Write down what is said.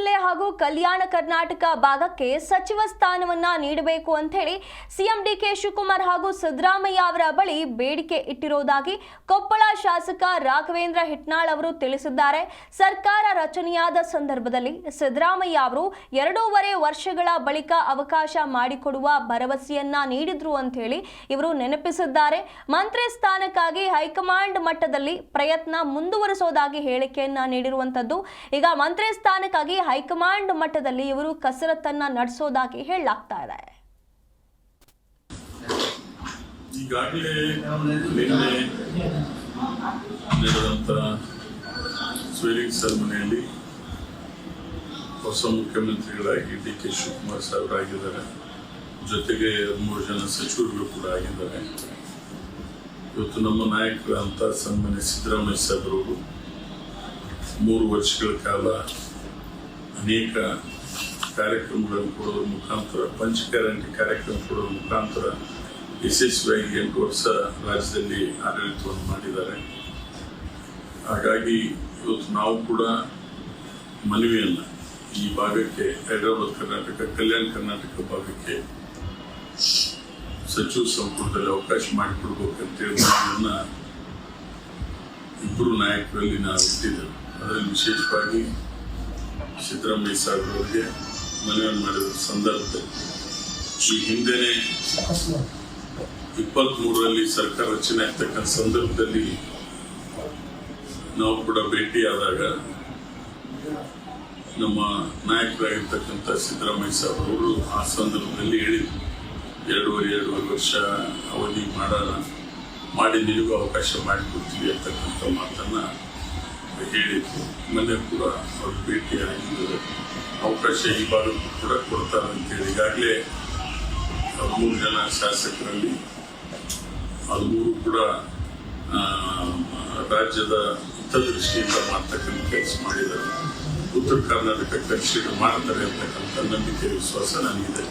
ಜಿಲ್ಲೆ ಹಾಗೂ ಕಲ್ಯಾಣ ಕರ್ನಾಟಕ ಭಾಗಕ್ಕೆ ಸಚಿವ ಸ್ಥಾನವನ್ನ ನೀಡಬೇಕು ಅಂತ ಹೇಳಿ ಸಿಎಂ ಡಿಕೆ ಶಿವಕುಮಾರ್ ಹಾಗೂ ಸಿದ್ದರಾಮಯ್ಯ ಅವರ ಬಳಿ ಬೇಡಿಕೆ ಇಟ್ಟಿರುವುದಾಗಿ ಕೊಪ್ಪಳ ಶಾಸಕ ರಾಘವೇಂದ್ರ ಹಿಟ್ನಾಳ್ ಅವರು ತಿಳಿಸಿದ್ದಾರೆ. ಸರ್ಕಾರ ರಚನೆಯಾದ ಸಂದರ್ಭದಲ್ಲಿ ಸಿದ್ದರಾಮಯ್ಯ ಅವರು 2.5 ವರ್ಷಗಳ ಬಳಿಕ ಅವಕಾಶ ಮಾಡಿಕೊಡುವ ಭರವಸೆಯನ್ನ ನೀಡಿದ್ರು ಅಂತ ಹೇಳಿ ಇವರು ನೆನಪಿಸಿದ್ದಾರೆ. ಮಂತ್ರಿ ಸ್ಥಾನಕ್ಕಾಗಿ ಹೈಕಮಾಂಡ್ ಮಟ್ಟದಲ್ಲಿ ಪ್ರಯತ್ನ ಮುಂದುವರಿಸುವುದಾಗಿ ಹೇಳಿಕೆಯನ್ನ ನೀಡಿರುವಂತದ್ದು. ಈಗ ಮಂತ್ರಿ ಸ್ಥಾನಕ್ಕಾಗಿ ಹೈಕಮಾಂಡ್ ಮಟ್ಟದಲ್ಲಿ ಇವರು ಕಸರತ್ತನ್ನ ನಡೆಸೋದಾಗಿ ಹೇಳಲಾಗ್ತಾ ಇದೆ. ಈಗಾಗಲೇ ನಿನ್ನೆ ನಡೆದಂತ ಸ್ವೇರಿಂಗ್ ಸೆರೆಮನಿಯಲ್ಲಿ ಹೊಸ ಮುಖ್ಯಮಂತ್ರಿಗಳಾಗಿ ಡಿ ಕೆ ಶಿವಕುಮಾರ್ ಸಾಹೇಬರಾಗಿದ್ದಾರೆ. ಜೊತೆಗೆ 3 ಜನ ಸಚಿವರುಗಳು ಕೂಡ ಆಗಿದ್ದಾರೆ. ಇವತ್ತು ನಮ್ಮ ನಾಯಕರಂತ ಸನ್ಮಾನ್ಯ ಸಿದ್ದರಾಮಯ್ಯ ಸಾಹೇಬರವರು 3 ವರ್ಷಗಳ ಕಾಲ ಅನೇಕ ಕಾರ್ಯಕ್ರಮಗಳನ್ನು ಕೊಡೋದ್ರ ಮುಖಾಂತರ, ಪಂಚ ಗ್ಯಾರಂಟಿ ಕಾರ್ಯಕ್ರಮ ಕೊಡೋದ್ರ ಮುಖಾಂತರ ಯಶಸ್ವಿಯಾಗಿ 8 ವರ್ಷ ರಾಜ್ಯದಲ್ಲಿ ಆಡಳಿತವನ್ನು ಮಾಡಿದ್ದಾರೆ. ಹಾಗಾಗಿ ಇವತ್ತು ನಾವು ಕೂಡ ಮನವಿಯನ್ನು ಈ ಭಾಗಕ್ಕೆ, ಹೈದರಾಬಾದ್ ಕರ್ನಾಟಕ, ಕಲ್ಯಾಣ ಕರ್ನಾಟಕ ಭಾಗಕ್ಕೆ ಸಚಿವ ಸಂಪುಟದಲ್ಲಿ ಅವಕಾಶ ಮಾಡಿಕೊಡ್ಬೇಕಂತೇಳಿ ಮನವಿಯನ್ನ ಇಬ್ಬರು ನಾಯಕರಲ್ಲಿ ನಾವು ಇಟ್ಟಿದ್ದೇವೆ. ಅದರಲ್ಲಿ ವಿಶೇಷವಾಗಿ ಸಿದ್ದರಾಮಯ್ಯ ಸಾಹೇಬರವರಿಗೆ ಮನವಿಯನ್ನು ಮಾಡಿದ ಸಂದರ್ಭದಲ್ಲಿ ಈ ಹಿಂದೆನೆ 23ರಲ್ಲಿ ಸರ್ಕಾರ ರಚನೆ ಆಗ್ತಕ್ಕಂಥ ಸಂದರ್ಭದಲ್ಲಿ ನಾವು ಕೂಡ ಭೇಟಿಯಾದಾಗ ನಮ್ಮ ನಾಯಕರಾಗಿರ್ತಕ್ಕಂಥ ಸಿದ್ದರಾಮಯ್ಯ ಸಾಹೇಬರವರು ಆ ಸಂದರ್ಭದಲ್ಲಿ ಹೇಳಿದ್ರು, 2.5 ವರ್ಷ ಅವಧಿ ಮಾಡಿ ನಿನಗೂ ಅವಕಾಶ ಮಾಡಿಕೊಡ್ತೀವಿ ಅಂತಕ್ಕಂಥ ಮಾತನ್ನ ಹೇಳಿದ್ರು. ಮೊನ್ನೆ ಕೂಡ ಅವ್ರು ಭೇಟಿಯಾಗಿದ್ದಾರೆ. ಅವಕಾಶ ಈ ಭಾಗಕ್ಕೂ ಕೂಡ ಕೊಡ್ತಾರೆ ಅಂತೇಳಿ ಈಗಾಗಲೇ 3 ಜನ ಶಾಸಕರಲ್ಲಿ 3 ಕೂಡ ರಾಜ್ಯದ ಹಿತದೃಷ್ಟಿಯಿಂದ ಮಾಡ್ತಕ್ಕಂಥ ಕೆಲಸ ಮಾಡಿದ್ದಾರೆ. ಉತ್ತರ ಕರ್ನಾಟಕ ಕನ್ಸಿಡರ್ ಮಾಡ್ತಾರೆ ಅಂತಕ್ಕಂಥ ನಂಬಿಕೆ, ವಿಶ್ವಾಸ ನನಗಿದೆ.